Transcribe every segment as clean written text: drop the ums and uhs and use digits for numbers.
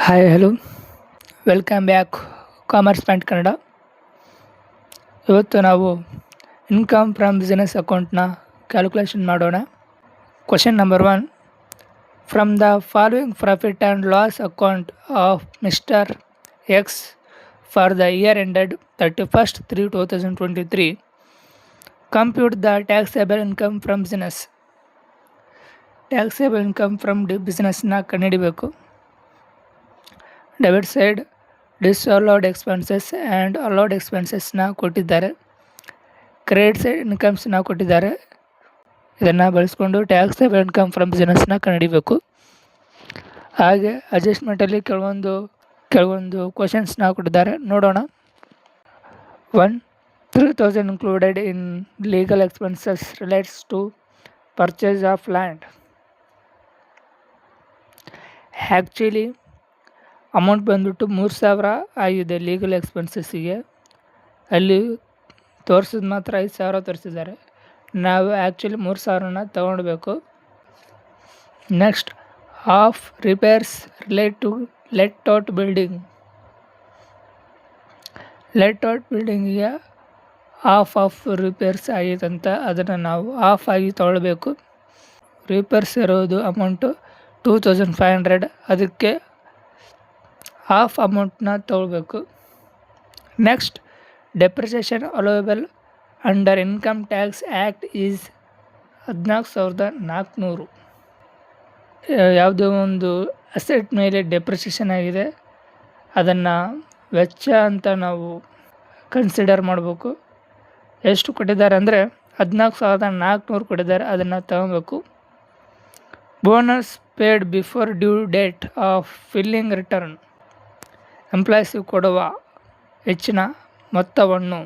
Hi hello welcome back commerce point Kannada. ಇವತ್ತು ನಾವು income from business ಅಕೌಂಟ್ನ ಕ್ಯಾಲ್ಕುಲೇಷನ್ ಮಾಡೋಣ. Question number 1, from the following profit and loss account of mister X for the year ended 31/3/2023 compute the taxable income from business. Taxable income from ಬಿಸ್ನೆಸ್ನ ಕಂಡುಹಿಡಿಬೇಕು. Debit side disallowed expenses and allowed ಎಕ್ಸ್ಪೆನ್ಸಸ್ನ ಕೊಟ್ಟಿದ್ದಾರೆ. Credit side ಇನ್ಕಮ್ಸ್ನ ಕೊಟ್ಟಿದ್ದಾರೆ. ಇದನ್ನು ಬಳಸ್ಕೊಂಡು taxable income from ಬಿಸ್ನೆಸ್ನ ಕಂಡುಹಿಡಿಬೇಕು. ಹಾಗೆ ಅಡ್ಜಸ್ಟ್ಮೆಂಟಲ್ಲಿ ಕೆಲವೊಂದು ಕ್ವಶನ್ಸ್ನ ಕೊಟ್ಟಿದ್ದಾರೆ, ನೋಡೋಣ. 1, 3,000 included in legal expenses relates to purchase of land. Actually amount ಬಂದ್ಬಿಟ್ಟು 3,000 ಆಗಿದೆ ಲೀಗಲ್ ಎಕ್ಸ್ಪೆನ್ಸಸ್ಸಿಗೆ. ಅಲ್ಲಿ ತೋರಿಸಿದ ಮಾತ್ರ 5,000 ತೋರಿಸಿದ್ದಾರೆ. ನಾವು ಆ್ಯಕ್ಚುಲಿ 3,000ನ ತೊಗೊಳ್ಬೇಕು. Next, half repairs related to let out building. Let out ಬಿಲ್ಡಿಂಗಿಗೆ ಆಫ್ ರಿಪೇರ್ಸ್ ಆಗಿತ್ತಂತ, ಅದನ್ನು ನಾವು ಆಫ್ ಆಗಿ ತೊಗೊಳ್ಬೇಕು. ರಿಪೇರ್ಸ್ ಇರೋದು ಅಮೌಂಟು 2,500, ಅದಕ್ಕೆ ಹಾಫ್ ಅಮೌಂಟ್ನ ತೊಗೊಳ್ಬೇಕು. Next, depreciation allowable under income tax act is 14,400. ಯಾವುದೋ ಒಂದು ಅಸೆಟ್ ಮೇಲೆ ಡೆಪ್ರಿಸಿಯೇಷನ್ ಆಗಿದೆ, ಅದನ್ನು ವೆಚ್ಚ ಅಂತ ನಾವು ಕನ್ಸಿಡರ್ ಮಾಡಬೇಕು. ಎಷ್ಟು ಕೊಟ್ಟಿದ್ದಾರೆ ಅಂದರೆ 14,400 ಕೊಟ್ಟಿದ್ದಾರೆ, ಅದನ್ನು ತಗೊಬೇಕು. Bonus paid before due date of filing return. ಎಂಪ್ಲಾಯೀಸಿಗೆ ಕೊಡುವ ಹೆಚ್ಚಿನ ಮೊತ್ತವನ್ನು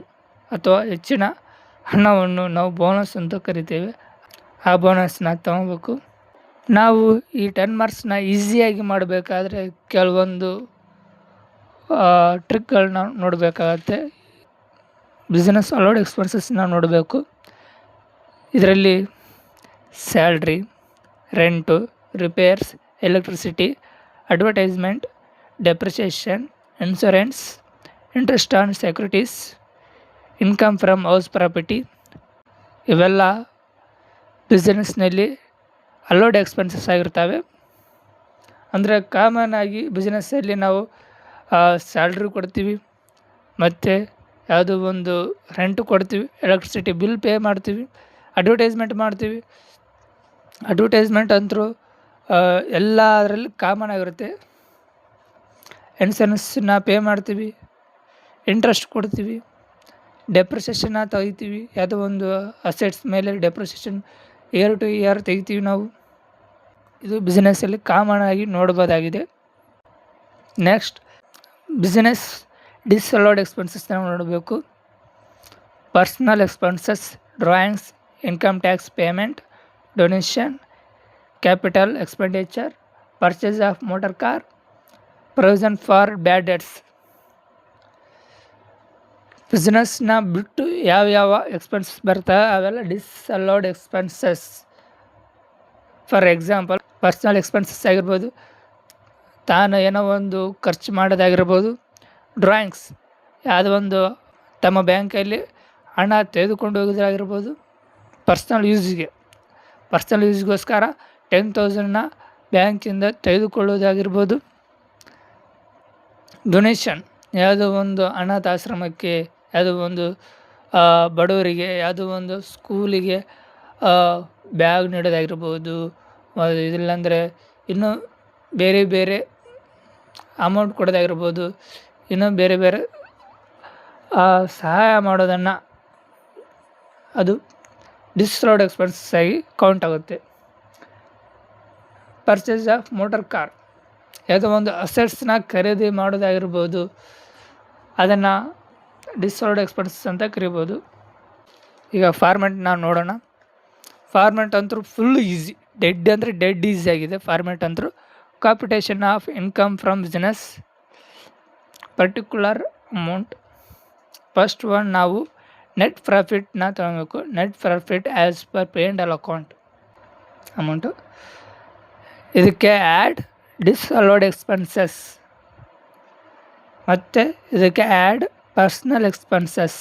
ಅಥವಾ ಹೆಚ್ಚಿನ ಹಣವನ್ನು ನಾವು ಬೋನಸ್ ಅಂತ ಕರಿತೇವೆ. ಆ ಬೋನಸ್ನ ತಗೋಬೇಕು. ನಾವು ಈ 10 ಮಾರ್ಕ್ಸ್ನ ಈಸಿಯಾಗಿ ಮಾಡಬೇಕಾದ್ರೆ ಕೆಲವೊಂದು ಟ್ರಿಕ್ಗಳನ್ನ ನೋಡಬೇಕಾಗತ್ತೆ. ಬಿಸ್ನೆಸ್ ಅಲೌಡ್ ಎಕ್ಸ್ಪೆನ್ಸಸ್ನ ನೋಡಬೇಕು. ಇದರಲ್ಲಿ salary, rent, repairs, electricity, advertisement, depreciation, insurance, interest on securities, income from house property, ಇವೆಲ್ಲ ಬಿಸ್ನೆಸ್ನಲ್ಲಿ ಅಲೌಡ್ ಎಕ್ಸ್ಪೆನ್ಸಸ್ ಆಗಿರ್ತವೆ. ಅಂದರೆ ಕಾಮನ್ ಆಗಿ ಬಿಸ್ನೆಸ್ಸಲ್ಲಿ ನಾವು ಸ್ಯಾಲ್ರಿ ಕೊಡ್ತೀವಿ, ಮತ್ತು ಯಾವುದೋ ಒಂದು ರೆಂಟು ಕೊಡ್ತೀವಿ, ಎಲೆಕ್ಟ್ರಿಸಿಟಿ ಬಿಲ್ ಪೇ ಮಾಡ್ತೀವಿ, ಅಡ್ವರ್ಟೈಸ್ಮೆಂಟ್ ಮಾಡ್ತೀವಿ. ಅಡ್ವರ್ಟೈಸ್ಮೆಂಟ್ ಅಂತೂ ಎಲ್ಲ ಅದರಲ್ಲಿ ಕಾಮನ್ ಆಗಿರುತ್ತೆ. ಇನ್ಸೂರೆನ್ಸ್ನ ಪೇ ಮಾಡ್ತೀವಿ, ಇಂಟ್ರೆಸ್ಟ್ ಕೊಡ್ತೀವಿ, ಡೆಪ್ರಿಸಿಯೇಷನ್ನ ತೆಗಿತೀವಿ. ಯಾವುದೋ ಒಂದು ಅಸೆಟ್ಸ್ ಮೇಲೆ ಡೆಪ್ರಿಸಿಯೇಷನ್ ಇಯರ್ ಟು ಇಯರ್ ತೆಗಿತೀವಿ ನಾವು. ಇದು ಬಿಸ್ನೆಸ್ಸಲ್ಲಿ ಕಾಮನ್ ಆಗಿ ನೋಡ್ಬೋದಾಗಿದೆ. ನೆಕ್ಸ್ಟ್, ಬಿಸ್ನೆಸ್ ಡಿಸ್ಅಲೌಡ್ ಎಕ್ಸ್ಪೆನ್ಸಸ್ನ ನೋಡಬೇಕು. Personal expenses, drawings, income tax payment, donation, capital expenditure, purchase of motor car, provision for bad debts. ಬಿಸ್ನೆಸ್ನ ಬಿಟ್ಟು ಯಾವ ಎಕ್ಸ್ಪೆನ್ಸಸ್ ಬರ್ತಾವೆ ಅವೆಲ್ಲ disallowed expenses. For example, personal expenses ಆಗಿರ್ಬೋದು, ತಾನು ಏನೋ ಒಂದು ಖರ್ಚು ಮಾಡೋದಾಗಿರ್ಬೋದು. ಡ್ರಾಯಿಂಗ್ಸ್, ಯಾವುದೋ ಒಂದು ತಮ್ಮ ಬ್ಯಾಂಕಲ್ಲಿ ಹಣ ತೆಗೆದುಕೊಂಡು ಹೋಗೋದಾಗಿರ್ಬೋದು. ಪರ್ಸ್ನಲ್ ಯೂಸ್ಗೋಸ್ಕರ 10,000ನ ಬ್ಯಾಂಕಿಂದ ತೆಗೆದುಕೊಳ್ಳೋದಾಗಿರ್ಬೋದು. ಡೊನೇಷನ್, ಯಾವುದೋ ಒಂದು ಅನಾಥಾಶ್ರಮಕ್ಕೆ, ಯಾವುದೋ ಒಂದು ಬಡವರಿಗೆ, ಯಾವುದೋ ಒಂದು ಸ್ಕೂಲಿಗೆ ಬ್ಯಾಗ್ ನೀಡೋದಾಗಿರ್ಬೋದು. ಇದಿಲ್ಲಾಂದರೆ ಇನ್ನೂ ಬೇರೆ ಅಮೌಂಟ್ ಕೊಡೋದಾಗಿರ್ಬೋದು. ಇನ್ನೂ ಬೇರೆ ಸಹಾಯ ಮಾಡೋದನ್ನು ಅದು ಡಿಸ್ಅಲೌಡ್ ಎಕ್ಸ್ಪೆನ್ಸಸ್ ಆಗಿ ಕೌಂಟ್ ಆಗುತ್ತೆ. ಪರ್ಚೇಸ್ ಆಫ್ ಮೋಟರ್ ಕಾರ್, ಯಾವುದೋ ಒಂದು ಅಸೆಟ್ಸ್ನ ಖರೀದಿ ಮಾಡೋದಾಗಿರ್ಬೋದು, ಅದನ್ನು ಡಿಸ್ಅಲೌಡ್ ಎಕ್ಸ್ಪೆನ್ಸಸ್ ಅಂತ ಕರಿಬೋದು. ಈಗ ಫಾರ್ಮೆಟ್ನ ನೋಡೋಣ. ಫಾರ್ಮೆಟ್ ಅಂತೂ ಫುಲ್ ಈಸಿ, ಡೆಡ್ ಈಸಿ ಆಗಿದೆ ಫಾರ್ಮೆಟ್ ಅಂತೂ. Computation of income from business, particular amount. First one ನಾವು ನೆಟ್ ಪ್ರಾಫಿಟ್ನ ತಗೋಬೇಕು. Net profit as per pay and ಅಲ್ ಅಕೌಂಟ್ ಅಮೌಂಟು. ಇದಕ್ಕೆ ಆ್ಯಡ್ ಡಿಸ್ಅಲೌಡ್ ಎಕ್ಸ್ಪೆನ್ಸಸ್ ಮತ್ತು ಇದಕ್ಕೆ ಆ್ಯಡ್ ಪರ್ಸ್ನಲ್ ಎಕ್ಸ್ಪೆನ್ಸಸ್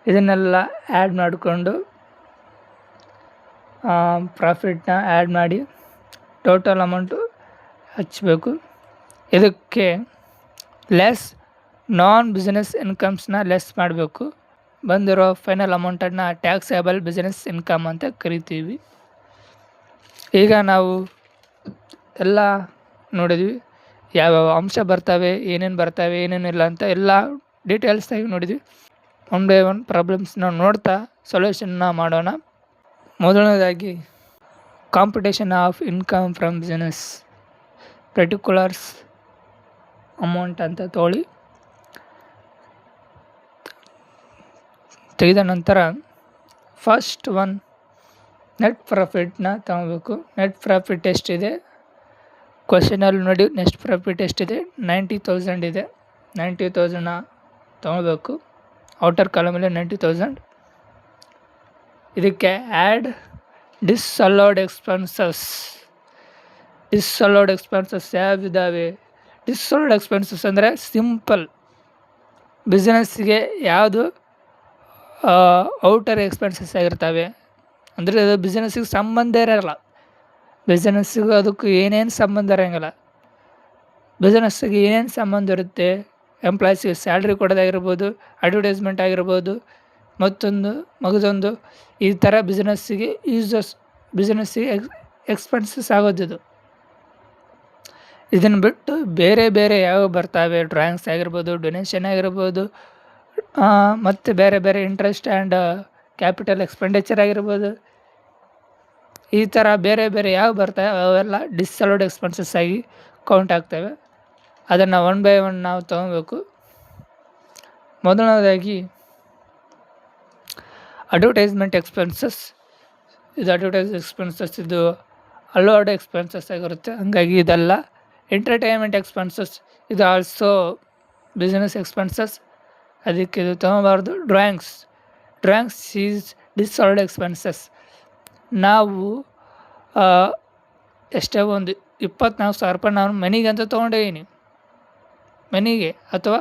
ಇದನ್ನೆಲ್ಲ ಆ್ಯಡ್ ಮಾಡಿಕೊಂಡು ಪ್ರಾಫಿಟ್ನ ಆ್ಯಡ್ ಮಾಡಿ ಟೋಟಲ್ ಅಮೌಂಟು ಹಚ್ಚಬೇಕು. ಇದಕ್ಕೆ ಲೆಸ್ ನಾನ್ ಬಿಸ್ನೆಸ್ ಇನ್ಕಮ್ಸ್ನ ಲೆಸ್ ಮಾಡಬೇಕು. ಬಂದಿರೋ ಫೈನಲ್ ಅಮೌಂಟನ್ನು ಟ್ಯಾಕ್ಸೇಬಲ್ ಬಿಸ್ನೆಸ್ ಇನ್ಕಮ್ ಅಂತ ಕರಿತೀವಿ. ಈಗ ನಾವು ಎಲ್ಲ ನೋಡಿದ್ವಿ, ಯಾವ್ಯಾವ ಅಂಶ ಬರ್ತವೆ, ಏನೇನು ಬರ್ತವೆ, ಏನೇನಿಲ್ಲ ಅಂತ ಎಲ್ಲ ಡೀಟೇಲ್ಸಾಗಿ ನೋಡಿದ್ವಿ. ಒನ್ ಬೈ ಒನ್ ಪ್ರಾಬ್ಲಮ್ಸ್ನ ನೋಡ್ತಾ ಸೊಲ್ಯೂಷನ್ನ ಮಾಡೋಣ. ಮೊದಲನೇದಾಗಿ computation of income from business particulars amount ಅಂತ ತೊಗೊಳ್ಳಿ. ತೆಗೆದ ನಂತರ ಫಸ್ಟ್ ಒನ್ ನೆಟ್ ಪ್ರಾಫಿಟ್ನ ತಗೋಬೇಕು. ನೆಟ್ ಪ್ರಾಫಿಟ್ ಎಷ್ಟಿದೆ ಕ್ವಶನಲ್ಲಿ ನೋಡಿ. ನೆಟ್ ಪ್ರಾಫಿಟ್ ಎಷ್ಟಿದೆ 90,000 ಇದೆ. 90,000ನ ತಗೋಬೇಕು. ಔಟರ್ ಕಾಲಮಲ್ಲಿ 90,000. ಇದಕ್ಕೆ add disallowed expenses. Disallowed expenses ಯಾವಿದ್ದಾವೆ? ಡಿಸ್ಅಲೌಡ್ ಎಕ್ಸ್ಪೆನ್ಸಸ್ ಅಂದರೆ ಸಿಂಪಲ್ ಬಿಸ್ನೆಸ್ಸಿಗೆ ಯಾವುದು ಔಟರ್ ಎಕ್ಸ್ಪೆನ್ಸಸ್ ಆಗಿರ್ತವೆ, ಅಂದರೆ ಅದು ಬಿಸ್ನೆಸ್ಸಿಗೆ ಸಂಬಂಧ ಇರೋಲ್ಲ. ಬಿಸ್ನೆಸ್ಸಿಗೂ ಅದಕ್ಕೂ ಏನೇನು ಸಂಬಂಧ ಇರೋಂಗಿಲ್ಲ. ಬಿಸ್ನೆಸ್ಸಿಗೆ ಏನೇನು ಸಂಬಂಧ ಇರುತ್ತೆ? ಎಂಪ್ಲಾಯೀಸಿಗೆ ಸ್ಯಾಲ್ರಿ ಕೊಡೋದಾಗಿರ್ಬೋದು, ಅಡ್ವರ್ಟೈಸ್ಮೆಂಟ್ ಆಗಿರ್ಬೋದು, ಮಗದೊಂದು ಈ ಥರ ಬಿಸ್ನೆಸ್ಸಿಗೆ ಬಿಸ್ನೆಸ್ಸಿಗೆ ಎಕ್ಸ್ಪೆನ್ಸಸ್ ಆಗೋದಿದು. ಇದನ್ನು ಬಿಟ್ಟು ಬೇರೆ ಬೇರೆ ಯಾವ ಬರ್ತವೆ? ಡ್ರಾಯಿಂಗ್ಸ್ ಆಗಿರ್ಬೋದು, ಡೊನೇಷನ್ ಆಗಿರ್ಬೋದು, ಮತ್ತು ಬೇರೆ ಬೇರೆ ಇಂಟ್ರೆಸ್ಟ್ ಆ್ಯಂಡ್ ಕ್ಯಾಪಿಟಲ್ ಎಕ್ಸ್ಪೆಂಡಿಚರ್ ಆಗಿರ್ಬೋದು. ಈ ಥರ ಬೇರೆ ಬೇರೆ ಯಾವ ಬರ್ತವೆ ಅವೆಲ್ಲ ಡಿಸ್ಅಲೌಡ್ ಎಕ್ಸ್ಪೆನ್ಸಸ್ ಆಗಿ ಕೌಂಟ್ ಆಗ್ತವೆ. ಅದನ್ನು ಒನ್ ಬೈ ಒನ್ ನಾವು ತೊಗೋಬೇಕು. ಮೊದಲನೇದಾಗಿ ಅಡ್ವರ್ಟೈಸ್ಮೆಂಟ್ ಎಕ್ಸ್ಪೆನ್ಸಸ್. ಇದು ಅಡ್ವರ್ಟೈಸ್ ಎಕ್ಸ್ಪೆನ್ಸಸ್, ಇದು ಅಲೌಡ್ ಎಕ್ಸ್ಪೆನ್ಸಸ್ ಆಗಿರುತ್ತೆ. ಹಂಗಾಗಿ ಇದೆಲ್ಲ ಎಂಟರ್ಟೈನ್ಮೆಂಟ್ ಎಕ್ಸ್ಪೆನ್ಸಸ್, ಇದು ಆಲ್ಸೋ ಬಿಸ್ನೆಸ್ ಎಕ್ಸ್ಪೆನ್ಸಸ್. ಅದಕ್ಕೆ ಇದು ತೊಗೊಬಾರ್ದು. Drawings is disallowed expenses. ನಾವು ಎಷ್ಟೇ ಒಂದು 24,000 ರೂಪಾಯಿ ನಾನು ಮನೆಗೆ ಅಂತ ತೊಗೊಂಡಿದ್ದೀನಿ, ಮನೆಗೆ ಅಥವಾ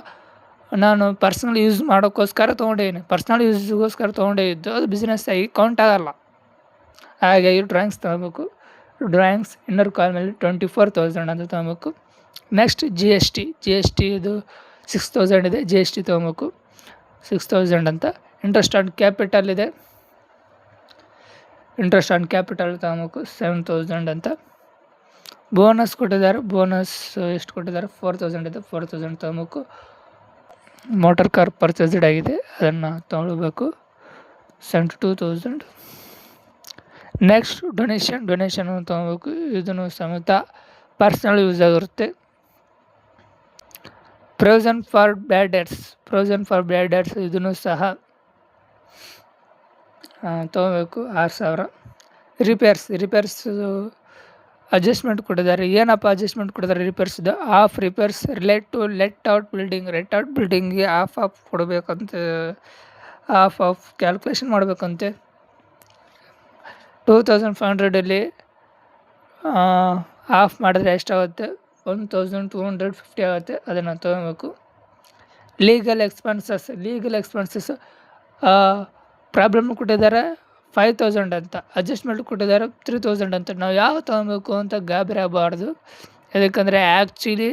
ನಾನು ಪರ್ಸ್ನಲ್ ಯೂಸ್ ಮಾಡೋಕ್ಕೋಸ್ಕರ ತೊಗೊಂಡಿದ್ದೀನಿ. ಪರ್ಸ್ನಲ್ ಯೂಸ್ಗೋಸ್ಕರ ತೊಗೊಂಡಿದ್ದು ಅದು ಬಿಸ್ನೆಸ್ ಆಗಿ ಕೌಂಟ್ ಆಗಲ್ಲ. ಹಾಗಾಗಿ ಡ್ರಾಯಿಂಗ್ಸ್ ತೊಗೋಬೇಕು. ಡ್ರಾಯಿಂಗ್ಸ್ ಇನ್ನರ್ ಕಾಲಮಲ್ಲಿ 24,000 ಅಂತ ತೊಗೋಬೇಕು. ನೆಕ್ಸ್ಟ್ ಜಿ ಎಸ್ ಟಿ ಇದು 6,000 ಇದೆ. ಜಿ ಎಸ್ ಟಿ ತೊಗೋಬೇಕು 6,000 ಅಂತ. ಇಂಟ್ರೆಸ್ಟ್ ಆನ್ ಕ್ಯಾಪಿಟಲ್ ಇದೆ. ಇಂಟ್ರೆಸ್ಟ್ ಆನ್ ಕ್ಯಾಪಿಟಲ್ ತೊಗೋಬೇಕು 7,000 ಅಂತ. ಬೋನಸ್ ಕೊಟ್ಟಿದ್ದಾರೆ. ಬೋನಸ್ ಎಷ್ಟು ಕೊಟ್ಟಿದ್ದಾರೆ? 4,000 ಇದೆ. 4,000 ತೊಗೋಬೇಕು. ಮೋಟರ್ ಕಾರ್ ಪರ್ಚೇಸ್ಡ್ ಆಗಿದೆ, ಅದನ್ನು ತೊಗೊಳ್ಬೇಕು 72,000. ನೆಕ್ಸ್ಟ್ ಡೊನೇಷನ್ ತೊಗೋಬೇಕು. ಇದನ್ನು ಸಮೇತ ಪರ್ಸ್ನಲ್ ಯೂಸ್ ಆಗಿರುತ್ತೆ. ಪ್ರೊವಿಷನ್ ಫಾರ್ ಬ್ಯಾಡ್ ಡೆಟ್ಸ್ ಇದನ್ನು ಸಹ ತೊಗೋಬೇಕು 6,000. ರಿಪೇರ್ಸ್ ಅಡ್ಜಸ್ಟ್ಮೆಂಟ್ ಕೊಟ್ಟಿದ್ದಾರೆ. ಏನಪ್ಪ ಅಡ್ಜಸ್ಟ್ಮೆಂಟ್ ಕೊಟ್ಟಿದ್ದಾರೆ? ರಿಪೇರ್ಸ್ದು repairs related to let out ಬಿಲ್ಡಿಂಗ್ಗೆ ಆಫ್ ಕೊಡಬೇಕಂತೆ. ಆಫ್ ಕ್ಯಾಲ್ಕುಲೇಷನ್ ಮಾಡಬೇಕಂತೆ. 2,500 ಆಫ್ ಮಾಡಿದ್ರೆ ಎಷ್ಟಾಗುತ್ತೆ? 1,250 ಆಗುತ್ತೆ. ಅದನ್ನು ತೊಗೋಬೇಕು. ಲೀಗಲ್ ಎಕ್ಸ್ಪೆನ್ಸಸ್ ಪ್ರಾಬ್ಲಮ್ ಕೊಟ್ಟಿದ್ದಾರೆ 5,000 ಅಂತ. ಅಡ್ಜಸ್ಟ್ಮೆಂಟ್ ಕೊಟ್ಟಿದ್ದಾರೆ 3,000 ಅಂತ. ನಾವು ಯಾವ ತೊಗೋಬೇಕು ಅಂತ ಗಾಬರಿ ಆಗಬಾರ್ದು. ಯಾಕಂದರೆ ಆ್ಯಕ್ಚುಲಿ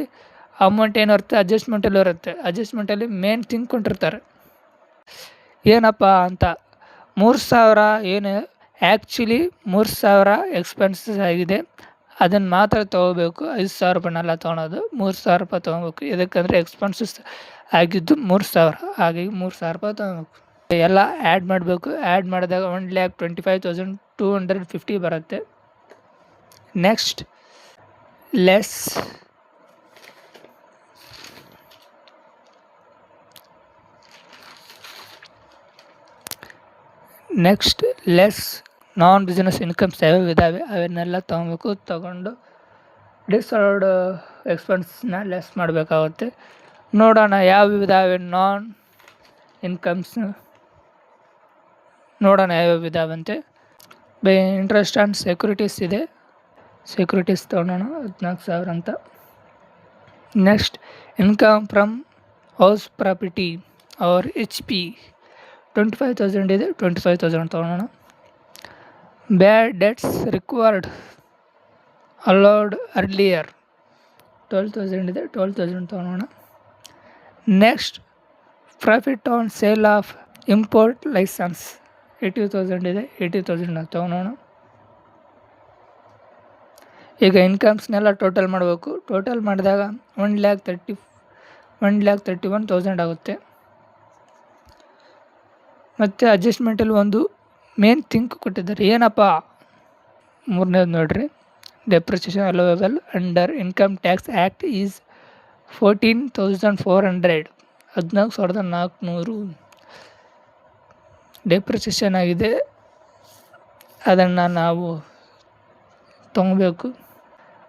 ಅಮೌಂಟ್ ಏನಿರುತ್ತೆ ಅಡ್ಜಸ್ಟ್ಮೆಂಟಲ್ಲಿ ಇರುತ್ತೆ. ಅಡ್ಜಸ್ಟ್ಮೆಂಟಲ್ಲಿ ಮೇನ್ ಥಿಂಗ್ ಕೊಟ್ಟಿರ್ತಾರೆ ಏನಪ್ಪ ಅಂತ. 3,000 ಏನು ಆ್ಯಕ್ಚುಲಿ 3,000 ಎಕ್ಸ್ಪೆನ್ಸಸ್ ಆಗಿದೆ, ಅದನ್ನು ಮಾತ್ರ ತೊಗೋಬೇಕು. 5,000 ರೂಪಾಯಿನೆಲ್ಲ ತೊಗೊಳೋದು. 3,000 ರೂಪಾಯಿ ತೊಗೋಬೇಕು. ಇದಕ್ಕಂದರೆ ಎಕ್ಸ್ಪೆನ್ಸಸ್ ಆಗಿದ್ದು 3,000, ಹಾಗಾಗಿ 3,000 ರೂಪಾಯಿ ತೊಗೋಬೇಕು. ಎಲ್ಲ ಆ್ಯಡ್ ಮಾಡಬೇಕು. ಆ್ಯಡ್ ಮಾಡಿದಾಗ 1,25,250 ಬರುತ್ತೆ. ನೆಕ್ಸ್ಟ್ ಲೆಸ್ ನಾನ್ ಬಿಸ್ನೆಸ್ ಇನ್ಕಮ್ಸ್ ಯಾವ್ಯಾವ ಇದ್ದಾವೆ ಅವನ್ನೆಲ್ಲ ತೊಗೋಬೇಕು. ತೊಗೊಂಡು ಡಿಸ್ಅಲೌಡ್ ಎಕ್ಸ್ಪೆನ್ಸ್ನ ಲೆಸ್ ಮಾಡಬೇಕಾಗುತ್ತೆ. ನೋಡೋಣ ಯಾವ ಇದ್ದಾವೆ ನಾನ್ ಇನ್ಕಮ್ಸ್. ನೋಡೋಣ ಯಾವ್ಯಾವ ಇದ್ದಾವಂತೆ. ಇಂಟ್ರೆಸ್ಟ್ ಆನ್ ಸೆಕ್ಯೂರಿಟೀಸ್ ಇದೆ. ಸೆಕ್ಯೂರಿಟೀಸ್ ತೊಗೊಳೋಣ 14,000 ಅಂತ. Next income from house property or HP 25,000 ಇದೆ, 25,000 ತೊಗೊಳೋಣ. Bad debts required allowed earlier 12,000 ಇದೆ, 12,000 ತೊಗೊಳೋಣ. Next profit on sale of import licence 80,000 ಇದೆ, 80,000 ತೊಗೊಳೋಣ. ಈಗ ಇನ್ಕಮ್ಸ್ನೆಲ್ಲ ಟೋಟಲ್ ಮಾಡಬೇಕು. ಟೋಟಲ್ ಮಾಡಿದಾಗ 1,31,000 ಆಗುತ್ತೆ. ಮತ್ತು ಅಡ್ಜಸ್ಟ್ಮೆಂಟಲ್ಲಿ ಒಂದು ಮೇನ್ ಥಿಂಕ್ ಕೊಟ್ಟಿದ್ದಾರೆ. ಏನಪ್ಪ ಮೂರನೇದು ನೋಡ್ರಿ, depreciation allowable under income tax act is 14,400 14,400 depreciation ಆಗಿದೆ. ಅದನ್ನು ನಾವು ತೊಗೋಬೇಕು.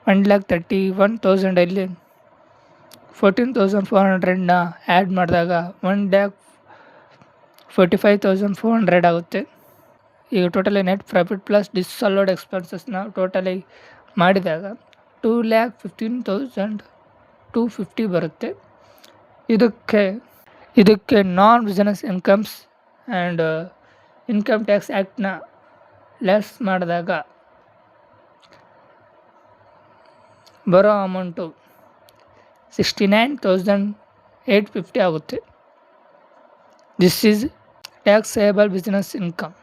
1,31,000 14,400ನ ಆ್ಯಡ್ ಮಾಡಿದಾಗ 1,45,400 ಆಗುತ್ತೆ. ಈಗ totally net profit plus disallowed ಎಕ್ಸ್ಪೆನ್ಸಸ್ನ ಟೋಟಲಿ ಮಾಡಿದಾಗ 2,15,250 ಬರುತ್ತೆ. ಇದಕ್ಕೆ non business incomes and income tax ಆ್ಯಕ್ಟ್ನ ಲೆಸ್ ಮಾಡಿದಾಗ ಬರೋ ಅಮೌಂಟು 69,850 ಆಗುತ್ತೆ. This is taxable business income.